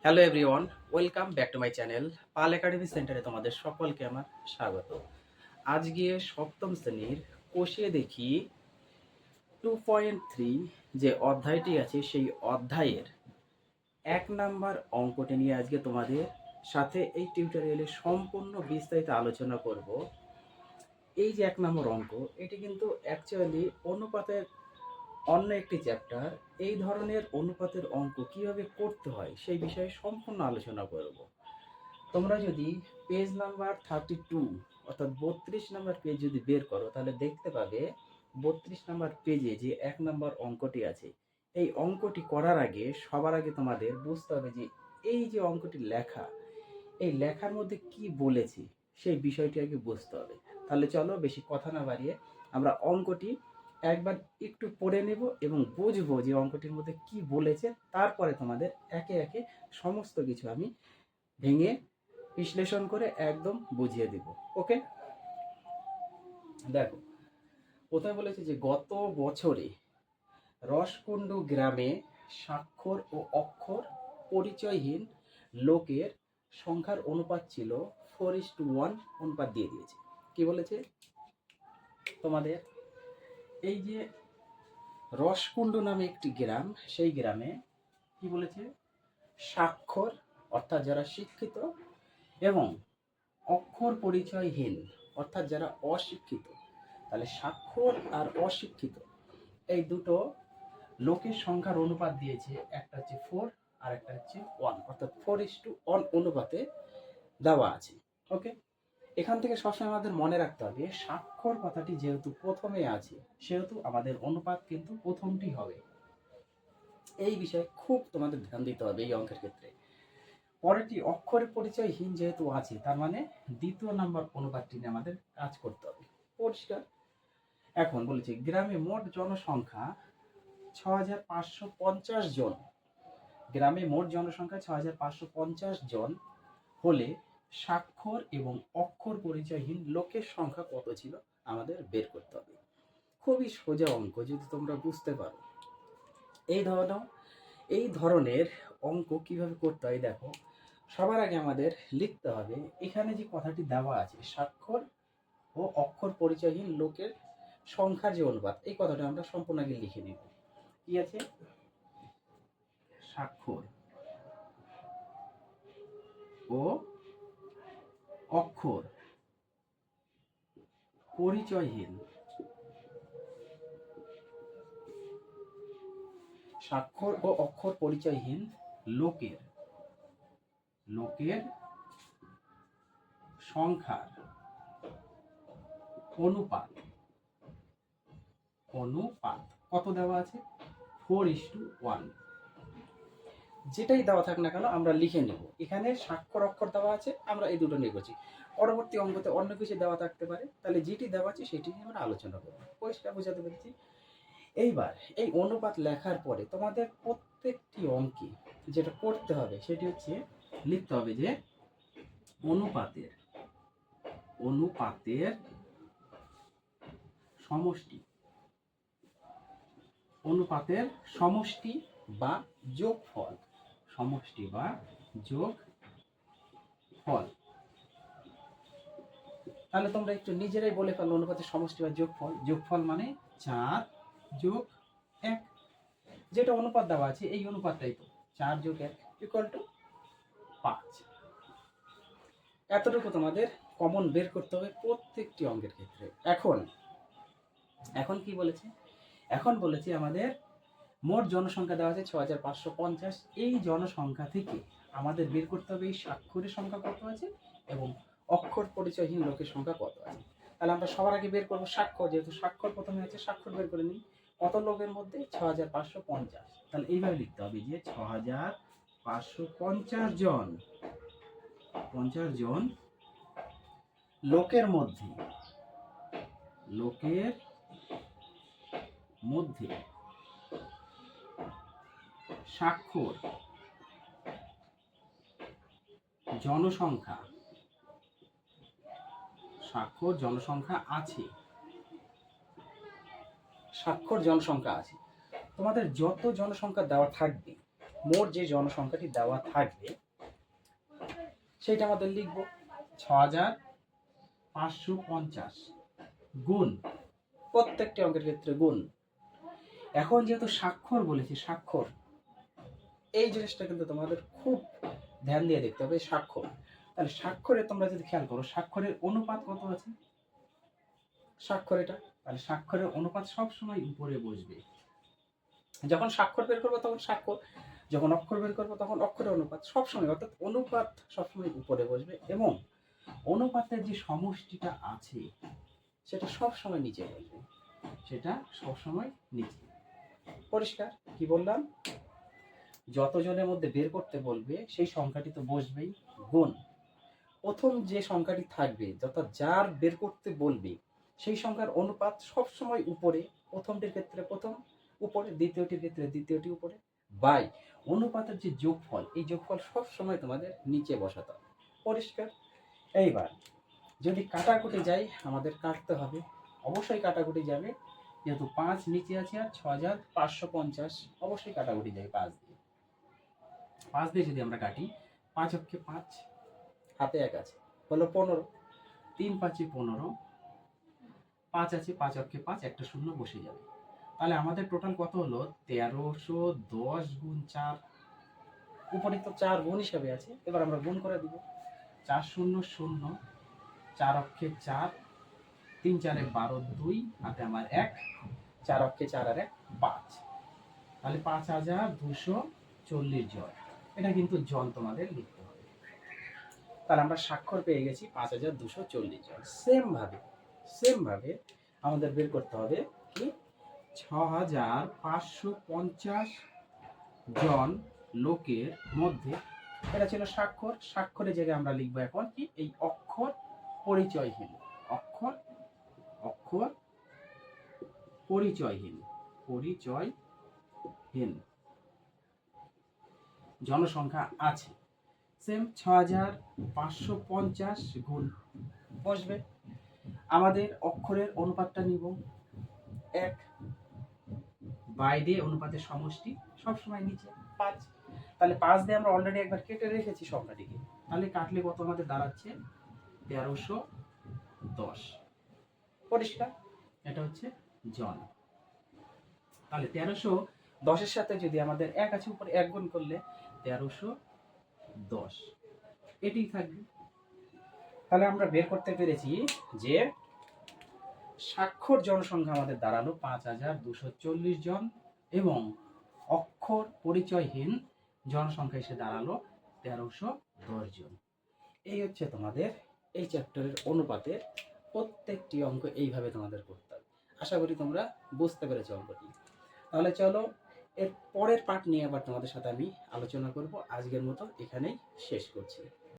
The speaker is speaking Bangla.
Hello everyone, welcome back to my channel Pal academy সেন্টারে তোমাদের সকলকে আমার স্বাগত। আজকে সপ্তম শ্রেণীর কোষে দেখি 2.3 যে অধ্যায়টি আছে সেই অধ্যায়ের 1 নাম্বার অঙ্কটি নিয়ে আজকে তোমাদের সাথে এই টিউটোরিয়ালে সম্পূর্ণ বিস্তারিত আলোচনা করব। এই যে 1 নম্বর অঙ্ক, এটি কিন্তু অ্যাকচুয়ালি অনুপাতের অন্য একটি চ্যাপ্টার। এই ধরনের অনুপাতের অঙ্ক কিভাবে করতে হয় সেই বিষয়ে সম্পূর্ণ আলোচনা করব। তোমরা যদি পেজ নাম্বার 32 অর্থাৎ 32 নম্বর পেজ যদি বের করো তাহলে দেখতে পাবে 32 নম্বর পেজে যে 1 নম্বর অঙ্কটি আছে, এই অঙ্কটি করার আগে সবার আগে তোমাদের বুঝতে হবে যে এই যে অঙ্কটি লেখা, এই লেখার মধ্যে কি বলেছে সেই বিষয়টি আগে বুঝতে হবে। তাহলে চলো বেশি কথা না বাড়িয়ে আমরা অঙ্কটি একবার একটু পড়ে নেব এবং বুঝবো যে অঙ্কটির মধ্যে কি বলেছে। তারপরে তোমাদের একে একে সমস্ত কিছু আমি ভেঙে বিশ্লেষণ করে একদম বুঝিয়ে দিব। ওকে, দেখো প্রথমে বলেছে যে গত বছরে রসকুণ্ডু গ্রামে স্বাক্ষর ও অক্ষর পরিচয়হীন লোকের সংখ্যার অনুপাত ছিল 4:1 অনুপাত দিয়ে দিয়েছে। কি বলেছে তোমাদের, এই যে রসকুণ্ডু নামে একটি গ্রাম, সেই গ্রামে কি বলেছে, স্বাক্ষর অর্থাৎ যারা শিক্ষিত এবং অক্ষর পরিচয়হীন অর্থাৎ যারা অশিক্ষিত। তাহলে স্বাক্ষর আর অশিক্ষিত এই দুটো লোকের সংখ্যার অনুপাত দিয়েছে, একটা হচ্ছে 4 আর একটা হচ্ছে 1, অর্থাৎ 4:1 অনুপাতে দেওয়া আছে। ওকে, এখান থেকে সবসময় আমাদের মনে রাখতে হবে স্বাক্ষর কথাটি যেহেতু প্রথমে আছে সেহেতু আমাদের অনুপাত কিন্তু প্রথমটি হবে। এই বিষয়ে খুব তোমাদের ধ্যান দিতে হবে এই অঙ্কের ক্ষেত্রে। পরেরটি অক্ষরের পরিচয়হীন যেহেতু আছে, তার মানে 2 নম্বর অনুপাতটি নিয়ে আমাদের কাজ করতে হবে। পরিষ্কার? এখন বলেছি গ্রামে মোট জনসংখ্যা 6550 জন। গ্রামে মোট জনসংখ্যা 6550 জন হলে স্বাক্ষর এবং অক্ষর পরিচয়হীন লোকের সংখ্যা কত ছিল আমাদের বের করতে হবে। খুবই সোজা অঙ্ক যদি তোমরা বুঝতে পারো। এই ধরনের অঙ্ক কিভাবে করতে হয় দেখো, সবার আগে আমাদের লিখতে হবে এখানে যে কথাটি দেওয়া আছে স্বাক্ষর ও অক্ষর পরিচয়হীন লোকের সংখ্যার যে অনুপাত, এই কথাটা আমরা সম্পূর্ণ আগে লিখে নিব। কি আছে, স্বাক্ষর ও অক্ষর পরিচয়হীন, স্বাক্ষর ও অক্ষর পরিচয়হীন লোকের সংখ্যার অনুপাত কত দেওয়া আছে, 4:1। যেটাই দেওয়া থাক না কেন আমরা লিখে নেব। এখানে স্বাক্ষর অক্ষর দেওয়া আছে, আমরা এই দুটো নিয়ে করছি। পরবর্তী অঙ্কতে অন্য কিছু দেওয়া থাকতে পারে, তাহলে যেটি দেওয়া আছে সেটি নিয়ে আমরা আলোচনা করবো। পরিষ্কার বোঝাতে পেরেছি? এইবার এই অনুপাত লেখার পরে তোমাদের প্রত্যেকটি অঙ্কে যেটা করতে হবে সেটি হচ্ছে লিখতে হবে যে অনুপাতের সমষ্টি বা যোগফল, তাহলে তোমরা একটু নিজেরাই বলে ফেলো অনুপাতের সমষ্টি বা যোগফল মানে 4 যোগ 1। যেটা অনুপাত দেওয়া আছে এই অনুপাতটাই তো 4 যোগ 1 ইকুয়াল টু 5। এতটুকু তোমাদের কমন বের করতে হবে প্রত্যেকটি অঙ্কের ক্ষেত্রে। এখন কি বলেছে, এখন বলেছে আমাদের মোট জনসংখ্যা দেওয়া আছে 6550। এই জনসংখ্যা থেকে আমাদের বের করতে হবে এই স্বাক্ষরের সংখ্যা কত আছে এবং অক্ষর পরিচয়হীন লোকের সংখ্যা কত আছে। তাহলে আমরা সবার আগে বের করবো স্বাক্ষর, যেহেতু স্বাক্ষর প্রথমে আছে স্বাক্ষর বের করে নিই। কত লোকের মধ্যে, 6550। তাহলে এইভাবে লিখতে হবে যে 6550 জন লোকের মধ্যে স্বাক্ষর জনসংখ্যা আছে। তোমাদের যত জনসংখ্যা দেওয়া থাকবে মোট যে জনসংখ্যাটি দেওয়া থাকবে সেটা আমাদের লিখব 6550 গুণ প্রত্যেকটি অঙ্কের ক্ষেত্রে গুণ। এখন যেহেতু স্বাক্ষর বলেছি, স্বাক্ষর এই জিনিসটা কিন্তু তোমাদের খুব ধ্যান দিয়ে দেখতে হবে, স্বাক্ষর। তাহলে স্বাক্ষরে তোমরা যদি খেয়াল করো, স্বাক্ষরের অনুপাত কত আছে, স্বাক্ষর এটা, তাহলে স্বাক্ষরের অনুপাত সবসময় উপরে বসবে। যখন স্বাক্ষর বের করবো তখন স্বাক্ষর, যখন অক্ষর বের করবো তখন অক্ষরের অনুপাত সবসময়, অর্থাৎ অনুপাত সবসময় উপরে বসবে, এবং অনুপাতের যে সমষ্টিটা আছে সেটা সবসময় নিচে বসবে, সেটা সবসময় নিচে। পরিষ্কার? কি বললাম? যতজনের মধ্যে বের করতে বলবে সেই সংখ্যাটি তো বসবেই, গুণ প্রথম যে সংখ্যাটি থাকবে, অর্থাৎ যার বের করতে বলবে সেই সংখ্যার অনুপাত সবসময় উপরে, প্রথমটির ক্ষেত্রে প্রথম উপরে, দ্বিতীয়টির ক্ষেত্রে দ্বিতীয়টি উপরে, বাই অনুপাতের যে যোগফল, এই যোগফল সবসময় তোমাদের নিচে বসাতে হবে। পরিষ্কার? এইবার যদি কাটাকুটি যাই, আমাদের কাটতে হবে, অবশ্যই কাটাকুটি যাবে, যেহেতু 5 নিচে আছে আর 6550 অবশ্যই কাটাকুটি যাবে 5 দিয়ে। 5 দিয়ে যদি আমরা কাটি, 5 অক্ষে 5, হাতে 1 আছে, হলো 15, 3 5 15, 5 আছে, 5 অক্ষে 5, একটা শূন্য বসে যাবে। তাহলে আমাদের টোটাল কত হলো? 1310 গুণ 4, উপরে তো 4 গুণ হিসাবে আছে, এবার আমরা গুণ করে দিব। 4 0 0, 4 অক্ষে 4, 3 4 12, 2 হাতে আমার 1, 4 অক্ষে 4 আর 1 5, তাহলে 5240 জন। এটা কিন্তু জন তোমাদের লিখতে হবে। তাহলে আমরা স্বাক্ষর পেয়ে গেছি 5240 জন। সেম ভাবে আমাদের বের করতে হবে কি 6550 জন লোকের মধ্যে, এটা ছিল স্বাক্ষর, স্বাক্ষরের জায়গায় আমরা লিখবো এখন কি এই অক্ষর পরিচয়হীন, অক্ষর পরিচয়হীন জনসংখ্যা আছে। সেম 6550 গুণ বসবে। আমাদের অক্ষরের অনুপাতটা নিব 1, বাই দিয়ে অনুপাতের সমষ্টি সবসময় নিচে 5, তাহলে 5 দিয়ে আমরা অলরেডি একবার কেটে রেখেছি সংখ্যাটিকে, তাহলে কাটলে কত আমাদের দাঁড়াচ্ছে? 1310। পরিষ্কার? এটা হচ্ছে জন। তাহলে 1310 এর সাথে যদি আমাদের 1 আছে, উপরে 1 গুণ করলে 1310 এটাই থাকবে। তাহলে আমরা বের করতে পেরেছি যে স্বাক্ষর জনসংখ্যা আমাদের দাঁড়ালো 5240 জন, এবং অক্ষর পরিচয়হীন জনসংখ্যা এসে দাঁড়ালো 1310 জন। এই হচ্ছে তোমাদের এই চ্যাপ্টারের অনুপাতের প্রত্যেকটি অঙ্ক এইভাবে তোমাদের করতে হবে। আশা করি তোমরা বুঝতে পেরেছো অঙ্কটি। তাহলে চলো এর পরের পার্ট নিয়ে আবার তোমাদের সাথে আমি আলোচনা করব। আজকের মতো এখানেই শেষ করছি।